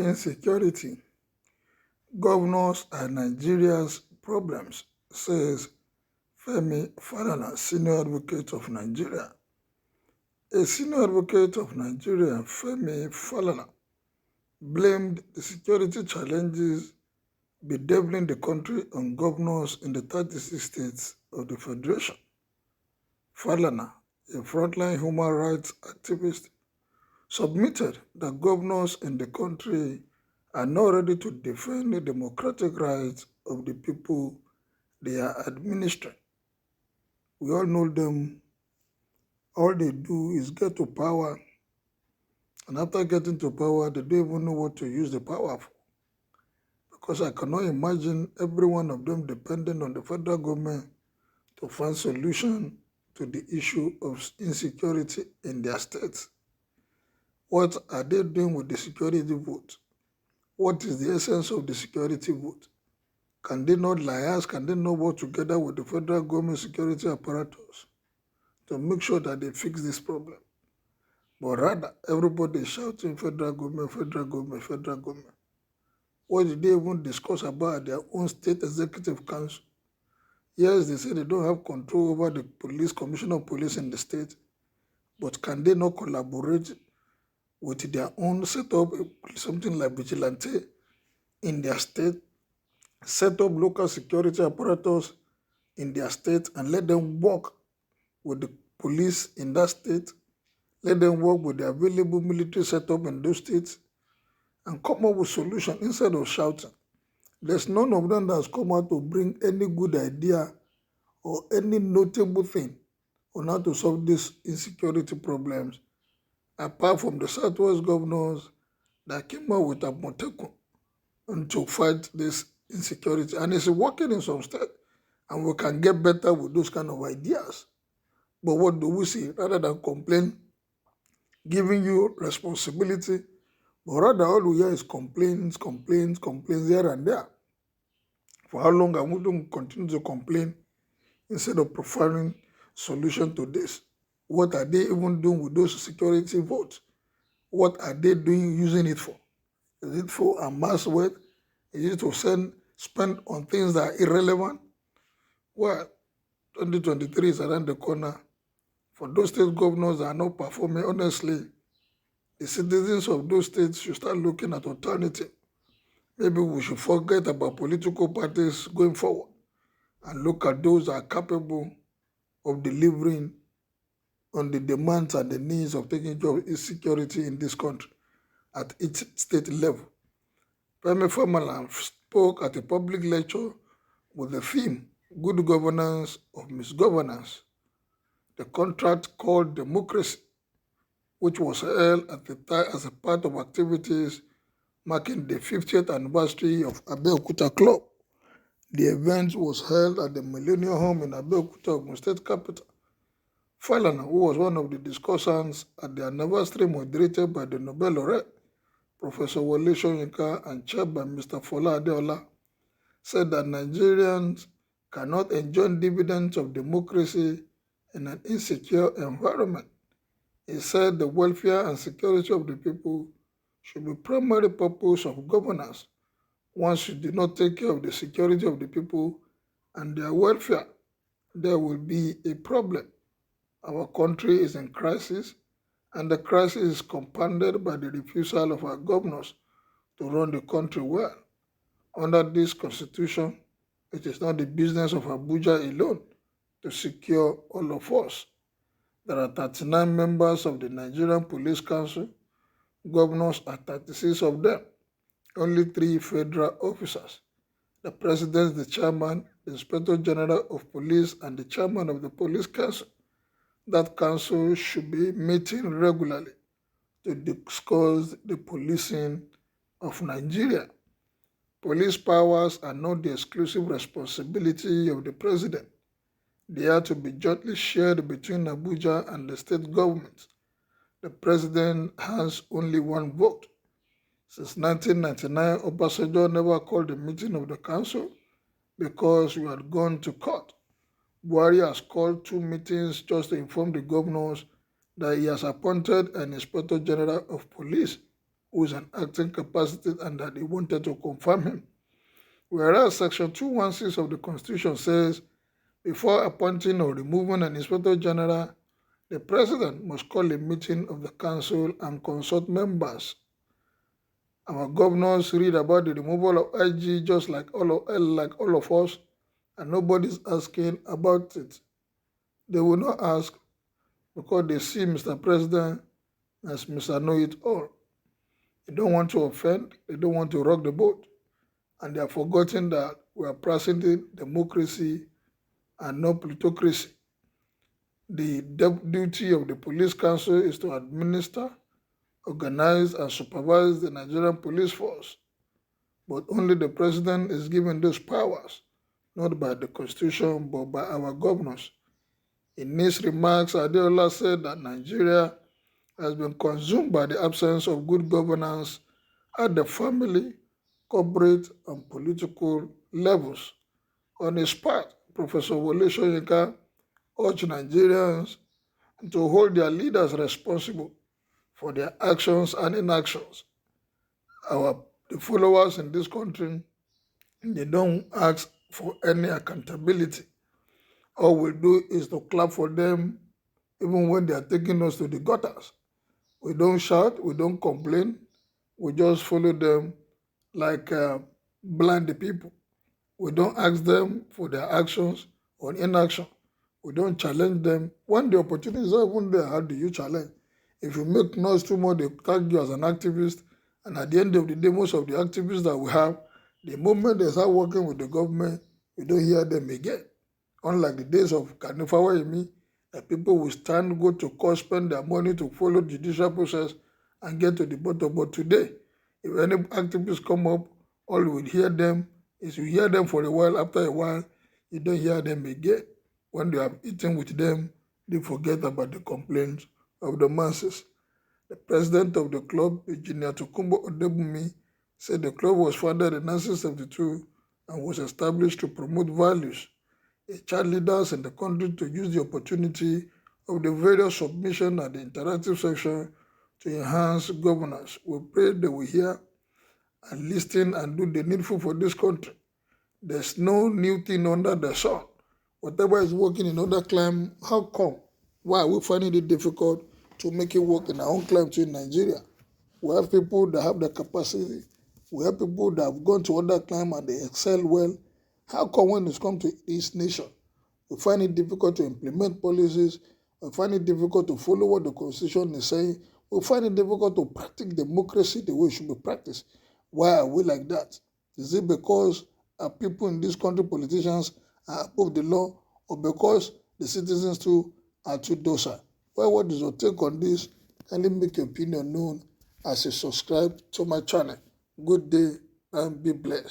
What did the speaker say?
Insecurity, governors and Nigeria's problems, says Falana, senior advocate of Nigeria. A senior advocate of Nigeria, Falana, blamed the security challenges bedeviling the country on governors in the 36 states of the Federation. Falana, a frontline human rights activist, submitted that governors in the country are not ready to defend the democratic rights of the people they are administering. We all know them. All they do is get to power, and after getting to power, they don't even know what to use the power for. Because I cannot imagine every one of them depending on the federal government to find solution to the issue of insecurity in their states. What are they doing with the security vote? What is the essence of the security vote? Can they not liaise? Can they not work together with the federal government security apparatus to make sure that they fix this problem? But rather, everybody is shouting federal government, federal government, federal government. What did they even discuss about their own state executive council? Yes, they say they don't have control over the police, commissioner of police in the state, but can they not collaborate with their own setup, something like vigilante in their state, set up local security apparatus in their state and let them work with the police in that state, let them work with the available military setup in those states and come up with solutions instead of shouting. There's none of them that has come out to bring any good idea or any notable thing on how to solve these insecurity problems, apart from the Southwest governors that came out with a Motekun and to fight this insecurity. And it's working in some states, and we can get better with those kind of ideas. But what do we see? Rather than complain, giving you responsibility, but rather all we hear is complaints here and there. For how long are we going to continue to complain instead of providing solution to this? What are they even doing with those security votes? What are they doing using it for? Is it for a mass wealth? Is it to spend on things that are irrelevant? Well, 2023 is around the corner. For those state governors that are not performing, honestly, the citizens of those states should start looking at alternative. Maybe we should forget about political parties going forward and look at those that are capable of delivering on the demands and the needs of taking care of insecurity in this country at each state level. Falana spoke at a public lecture with the theme, Good Governance of Misgovernance, the contract called Democracy, which was held at the time as a part of activities marking the 50th anniversary of Abeokuta Club. The event was held at the Millennium Home in Abeokuta, Ogun State capital. Falana, who was one of the discussants at the anniversary moderated by the Nobel laureate, Professor Wole Soyinka, and chaired by Mr. Fola Adeola, said that Nigerians cannot enjoy dividends of democracy in an insecure environment. He said the welfare and security of the people should be primary purpose of governance. Once you do not take care of the security of the people and their welfare, there will be a problem. Our country is in crisis, and the crisis is compounded by the refusal of our governors to run the country well. Under this constitution, it is not the business of Abuja alone to secure all of us. There are 39 members of the Nigerian Police Council. Governors are 36 of them. Only 3 federal officers. The President, the Chairman, the Inspector General of Police, and the Chairman of the Police Council. That council should be meeting regularly to discuss the policing of Nigeria. Police powers are not the exclusive responsibility of the President. They are to be jointly shared between Abuja and the state government. The President has only one vote. Since 1999, Obasanjo never called a meeting of the council because we had gone to court. Buhari has called 2 meetings just to inform the governors that he has appointed an Inspector General of Police. who is an acting capacity and that they wanted to confirm him. Whereas Section 216 of the Constitution says before appointing or removing an Inspector General, the President must call a meeting of the Council and consult members. Our governors read about the removal of IG just like all of us, and nobody's asking about it. They will not ask because they see Mr. President as Mr. Know-It-All. They don't want to offend, they don't want to rock the boat, and they are forgetting that we are practicing democracy and not plutocracy. The duty of the police council is to administer, organize, and supervise the Nigerian police force, but only the president is given those powers, not by the constitution, but by our governors. In his remarks, Adeola said that Nigeria has been consumed by the absence of good governance at the family, corporate, and political levels. On his part, Professor Wole Soyinka urged Nigerians to hold their leaders responsible for their actions and inactions. The followers in this country, they don't ask for any accountability. All we do is to clap for them even when they are taking us to the gutters. We don't shout, we don't complain, we just follow them like blind people. We don't ask them for their actions or inaction. We don't challenge them. When the opportunity is not even there, how do you challenge? If you make noise too much, they tag you as an activist. And at the end of the day, most of the activists that we have, the moment they start working with the government, you don't hear them again. Unlike the days of Kanifawa Emi, that people will stand, go to court, spend their money to follow the judicial process and get to the bottom. But today, if any activists come up, all you will hear them is you hear them for a while, after a while, you don't hear them again. When they have eaten with them, they forget about the complaints of the masses. The president of the club, Engineer Tokunbo Odebumi, said the club was founded in 1972 and was established to promote values, child leaders in the country to use the opportunity of the various submission and the interactive section to enhance governance. We pray they will hear and listen and do the needful for this country. There's no new thing under the sun. Whatever is working in other climes, how come? Why are we finding it difficult to make it work in our own climate in Nigeria? We have people that have the capacity. We have people that have gone to other climes and they excel well. How come when it's come to this nation, we find it difficult to implement policies, we find it difficult to follow what the Constitution is saying, we find it difficult to practice democracy the way it should be practiced? Why are we like that? Is it because our people in this country, politicians, are above the law, or because the citizens too are too docile? Well, what is your take on this? Kindly make your opinion known as you subscribe to my channel. Good day and be blessed.